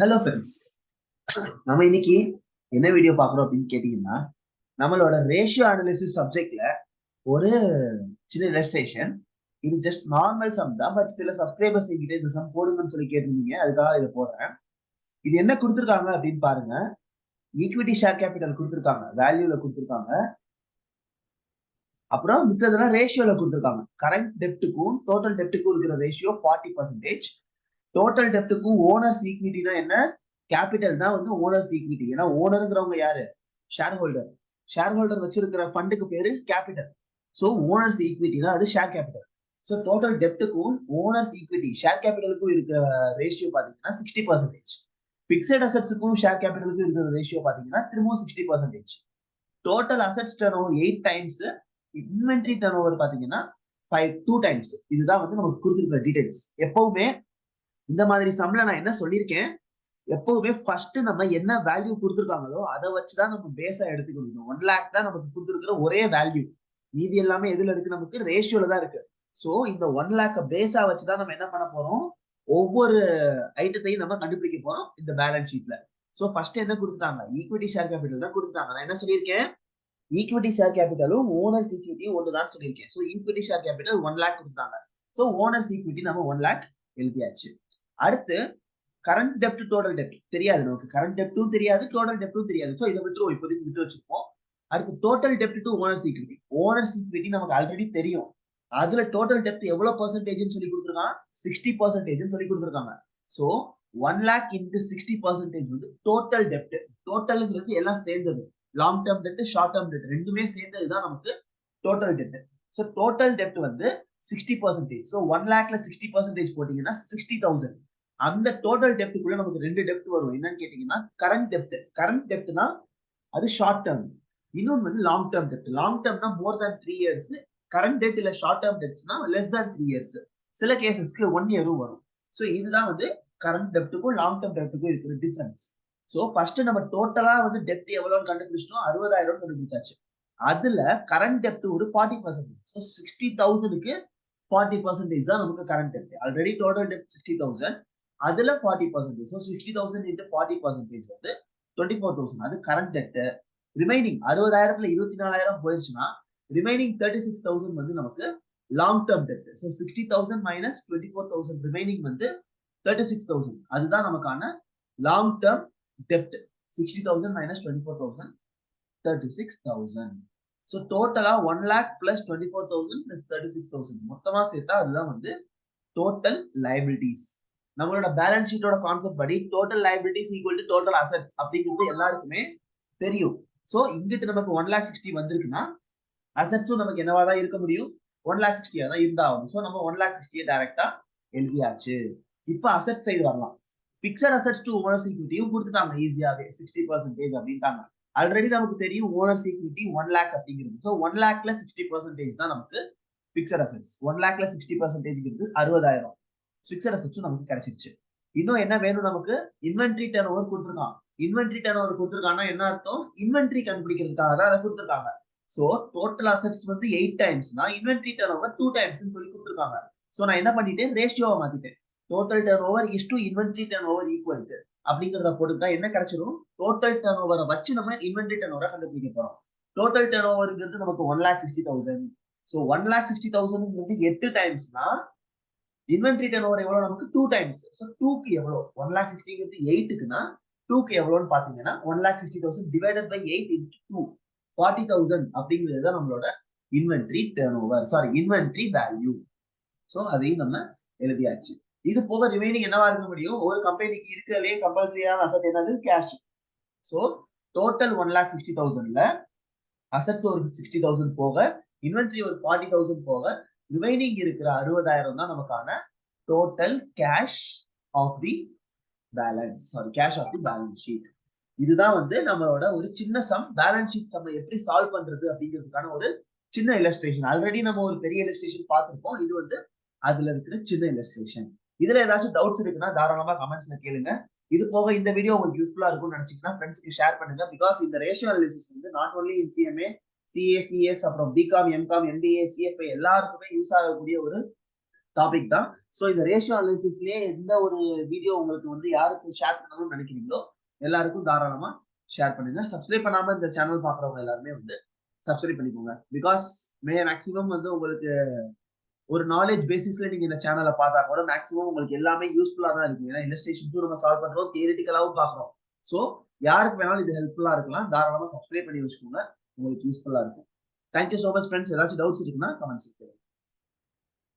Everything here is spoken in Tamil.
ஹலோ ஃப்ரெண்ட்ஸ், நம்ம இன்னைக்கு என்ன வீடியோ பார்க்குறோம் அப்படின்னு கேட்டீங்கன்னா, நம்மளோட ரேஷியோ அனாலிசிஸ் சப்ஜெக்ட்ல ஒரு சின்ன இல்லஸ்ட்ரேஷன். இது ஜஸ்ட் நார்மல் சம் தான். பட் சில சப்ஸ்கிரைபர்ஸ் என்கிட்ட இந்த சம் போடுங்கன்னு சொல்லி கேட்டிருந்தீங்க, அதுக்காக இதை போடுறேன். இது என்ன கொடுத்துருக்காங்க அப்படின்னு பாருங்க. ஈக்விட்டி ஷேர் கேபிட்டல் கொடுத்துருக்காங்க, வேல்யூல கொடுத்துருக்காங்க. அப்புறம் மித்ததெல்லாம் ரேஷியோல கொடுத்துருக்காங்க. கரண்ட் டெப்ட்டுக்கும் டோட்டல் டெப்ட்டுக்கும் இருக்கிற ரேஷியோ 40%. டோட்டல் டெப்ட்டுக்கும் ஓனர்ஸ் ஈக்விட்டினா என்ன? கேபிட்டல் தான் வந்து ஓனர்ஸ் ஈக்விட்டி. ஏன்னா ஓனருங்கிறவங்க யாரு? Share holder. ஷேர் ஹோல்டர் வச்சிருக்கிற ஃபண்டுக்கு பேரு கேபிட்டல். ஸோ ஓனர்ஸ் ஈக்விட்டினா அது ஷேர் கேபிட்டல். ஸோ டோட்டல் டெப்ட்டுக்கும் ஓனர்ஸ் ஈக்விட்டி ஷேர் கேபிட்டலுக்கும் இருக்கிற ரேஷியோ பாத்தீங்கன்னா 60%. பிக்சட் அசட்ஸுக்கும் ஷேர் கேபிட்டலுக்கும் இருக்கிற ரேஷியோ பாத்தீங்கன்னா திரும்பவும் 60%. Total assets turn over 8 times, inventory turn over பாத்தீங்கன்னா 2 டைம்ஸ். இதுதான் வந்து நமக்கு கொடுத்துருக்கிற டீடைல்ஸ். எப்பவுமே இந்த மாதிரி சம்ல நான் என்ன சொல்லியிருக்கேன், எப்பவுமே ஃபர்ஸ்ட் நம்ம என்ன வேல்யூ கொடுத்துருக்காங்களோ அதை வச்சுதான் நம்ம பேஸா எடுத்துக்கணும். 1 lakh தான் நமக்கு கொடுத்துருக்கிற ஒரே வேல்யூ. மீதி எல்லாமே எதுல இருக்கு? நமக்கு ரேஷியோல தான் இருக்கு. சோ இந்த 1 lakh பேஸா வச்சுதான் நம்ம என்ன பண்ண போறோம், ஒவ்வொரு ஐட்டத்தையும் நம்ம கண்டுபிடிக்க போறோம் இந்த பேலன்ஸ் ஷீட்ல. சோ ஃபர்ஸ்ட் என்ன கொடுத்துட்டாங்க? ஈக்விட்டி ஷேர் கேபிட்டல் தான் கொடுத்துட்டாங்க. நான் என்ன சொல்லியிருக்கேன், ஈக்விட்டி ஷேர் கேபிட்டலும் ஓனர்ஸ் ஈக்விட்டியும் ஒன்றுதான் சொல்லியிருக்கேன். So equity share capital 1 lakh கொடுத்தாங்க. ஸோ ஓனர்ஸ் ஈக்விட்டி நம்ம 1 lakh எழுதியாச்சு. அடுத்து கரண்ட் டெப்ட் டோட்டல் டெப்ட் தெரியாது நமக்கு. கரண்ட் டெப்டும் தெரியாது, டோட்டல் டெப்டும் தெரியாது. ஸோ இதை விட்டுருவோம், இப்போதைக்கு விட்டு வச்சிருப்போம். அடுத்து total dept to owners equity. Owners equity நமக்கு ஆல்ரெடி தெரியும். அதுல டோட்டல் டெப்ட் எவ்வளவு பர்சன்டேஜ் சொல்லி கொடுத்துருக்காங்க? 60% சொல்லி கொடுத்துருக்காங்க. ஸோ 1 lakh into 60% வந்து டோட்டல் டெப்ட். டோட்டல்ங்கிறது எல்லாம் சேர்ந்தது. லாங் டேர்ம் டெப்ட், ஷார்ட் டேர்ம் டெப்ட் ரெண்டுமே சேர்ந்ததுதான் நமக்கு டோட்டல் டெப்ட். ஸோ டோட்டல் டெப்ட் வந்து 60%. ஸோ 1 lakhல 60% போட்டீங்கன்னா 60,000. அந்த டோட்டல் டெப்ட்டுக்குள்ள நமக்கு ரெண்டு டெப்ட் வரும். என்னன்னு கேட்டீங்கன்னா, கரண்ட் டெப்ட். கரண்ட் டெப்ட்னா அது ஷார்ட் டேர்ம், இன்னொன்று வந்து லாங் டேர்ம் டெப்ட். லாங் டேர்ம்னா மோர் தேன் 3 years. கரண்ட் டெப்ட் இல்ல ஷார்ட் டேர்ம் டெப்ட்ஸ்னா லெஸ் தேன் 3 years. சில கேசஸ்க்கு 1 year வரும். ஸோ இதுதான் வந்து கரண்ட் டெப்ட்டுக்கும் லாங் டேர்ம் டெப்ட்டுக்கும் இருக்கிற டிஃபரன்ஸ். ஸோ ஃபர்ஸ்ட் நம்ம டோட்டலா வந்து டெப்ட் எவ்வளோன்னு கண்டுபிடிச்சிட்டோம், 60,000 கண்டுபிடிச்சாச்சு. அதுல கரண்ட் டெப்ட் ஒரு 40%. ஸோ 60,000க்கு 40% தான் நமக்கு கரண்ட் டெப்ட். ஆல்ரெடி டோட்டல் டெப்ட் 60,000, அதுல 40%. ஸோ 60,000 into 40% வந்து 24,000. அது கரண்ட் டெப்ட். ரிமைனிங் 60,000த்துல 24,000 போயிருச்சுன்னா ரிமைனிங் 36,000 வந்து நமக்கு லாங் டேர்ம் டெப்ட். ஸோ 60,000 minus 24,000 ரிமைனிங் வந்து 36,000. அதுதான் நமக்கான லாங் டேர்ம் டெப்ட். 60,000 minus 24,000 36,000. ஸோ டோட்டலா 1 lakh plus 24,000 plus 36,000 மொத்தமா சேர்த்தா அதுதான் வந்து டோட்டல் லைபிலிட்டிஸ். நம்மளோட பேலன்ஸ் ஷீட்டோட கான்செப்ட் படி total liabilities equal to total assets அப்படிங்கிறது எல்லாருக்குமே தெரியும். சோ இங்கிட்டு நமக்கு 1,60,000 வந்திருக்குன்னா அசெட்ஸும் நமக்கு என்னவா தான் இருக்க முடியும்? 1,60,000 தான் இருந்தாகும். சோ நம்ம 1,60,000 டைரக்டா எழுதியாச்சு. இப்போ அசெட் சைடு வரலாம். பிக்சட் அசெட்ஸ் டு ஓனர்ஸ் ஈக்விட்டியும் கொடுத்துட்டாங்க ஈஸியாவே 60% அப்படின்ட்டாங்க. ஆல்ரெடி நமக்கு தெரியும் ஓனர்ஸ் ஈக்விட்டி 1 lakh அப்படிங்கிறது. ஸோ 1 lakhல 60% தான் நமக்கு பிக்சட் அசெட்ஸ். 1 lakhல 60% 60,000 பிக்சட் அசெட்ஸும் நமக்கு கிடைச்சிருச்சு. இன்னும் என்ன வேணும் நமக்கு? இன்வென்ட்ரி டர்ன் ஓவர் கொடுத்துருக்கான். இன்வென்ட்ரி டர்ன் ஓவர் கொடுத்துருக்காங்கன்னா என்ன அர்த்தம்? இன்வென்ட்ரி கண்டுபிடிக்கிறதுக்காக தான் அதை கொடுத்துருக்காங்க. ஸோ டோட்டல் அசெட்ஸ் வந்து 8 டைம்ஸ்னா இன்வென்ட்ரி டர்ன் ஓவர் 2 டைம்ஸ் சொல்லி கொடுத்துருக்காங்க. ஸோ நான் என்ன பண்ணிட்டேன்? ரேஷியோவை மாத்திட்டேன். Total turnover is to inventory turnover equal to அப்படிங்கிறத போட்டுட்டா என்ன கிடைச்சிடும்? டோட்டல் டர்ன் ஓவரை வச்சு நம்ம இன்வென்ட்ரி டர்ன் ஓவரை கண்டுபிடிக்க போறோம். டோட்டல் டர்ன் ஓவர்ங்கிறது நமக்கு 1,60,000. ஸோ 1,60,000 8 டைம்ஸ்னா இன்வென்ட்ரி டர்ன் ஓவர் எவ்வளவு? நமக்கு 2 டைம்ஸ். ஸோ 2க்கு எவ்வளவு? 1,60,000 8க்குன்னா 2க்கு எவ்வளவுன்னு பாத்தீங்கன்னா 1,60,000 டிவைடட் பை 8 into 2 40,000 அப்படிங்கிறது தான் நம்மளோட inventory turn over, sorry inventory value. So அதையும் நம்ம எழுதியாச்சு. இது போக ரிமைனிங் என்னவா இருக்க முடியும்? ஒரு கம்பெனிக்கு இருக்கவே கம்பல்சரியான அசெட் என்னது? கேஷ். ஸோ டோட்டல் 1,60,000ல அசெட்ஸ் ஒரு 60,000 போக, இன்வென்ட்ரி ஒரு 40,000 போக, ரிமைனிங் இருக்கிற 60,000 தான் நமக்கான total cash of the balance, sorry cash of the balance sheet. இதுதான் வந்து நம்மளோட ஒரு சின்ன சம். பேலன்ஸ் ஷீட் சம் எப்படி சால்வ் பண்றது அப்படிங்கிறதுக்கான ஒரு சின்ன இல்லஸ்ட்ரேஷன். ஆல்ரெடி நம்ம ஒரு பெரிய இல்லஸ்ட்ரேஷன் பார்த்திருப்போம். இது வந்து அதுல இருக்கிற சின்ன இல்லஸ்ட்ரேஷன். இதுல ஏதாச்சும் டவுட்ஸ் இருக்குன்னா தாராளமா கமெண்ட்ஸ்ல கேளுங்க. இது போக இந்த வீடியோ உங்களுக்கு யூஸ்ஃபுல்லா இருக்கும்னு நினைச்சீங்கன்னா ஃப்ரெண்ட்ஸ்க்கு ஷேர் பண்ணுங்க. பிகாஸ் இந்த ரேஷியோ அனாலிசிஸ் வந்து not only in CMA, CA, CS, அப்புறம் பிகாம், எம்காம், MBA, CFA எல்லாருக்குமே யூஸ் ஆகக்கூடிய ஒரு டாபிக் தான். ஸோ இந்த ரேஷியோ அனாலிசிஸ்லயே எந்த ஒரு வீடியோ உங்களுக்கு வந்து யாருக்கு ஷேர் பண்ணணும்னு நினைக்கிறீங்களோ எல்லாருக்கும் தாராளமா ஷேர் பண்ணுங்க. சப்ஸ்கிரைப் பண்ணாம இந்த சேனல் பாக்குறவங்க எல்லாருமே வந்து சப்ஸ்கிரைப் பண்ணிக்கோங்க. பிகாஸ் மேக்ஸிமம் வந்து உங்களுக்கு ஒரு நாலேஜ் பேசிஸ்ல நீங்க இந்த சேனலை பார்த்தா கூட மேக்ஸிமம் உங்களுக்கு எல்லாமே யூஸ்ஃபுல்லா தான் இருக்கும். ஏன்னா இல்லஸ்ட்ரேஷன்ஸும் நம்ம சால்வ் பண்றோம், தியரிட்டிக்கலாவும் பாக்குறோம். ஸோ யாருக்கு வேணாலும் இது ஹெல்ப்ஃபுல்லா இருக்கலாம். தாராளமா சப்ஸ்கிரைப் பண்ணி வச்சுக்கோங்க, உங்களுக்கு யூஸ்ஃபுல்லா இருக்கும். Thank you so much friends. ஏதாச்சும் டவுட்ஸ் இருக்குன்னா கமெண்ட்ஸ்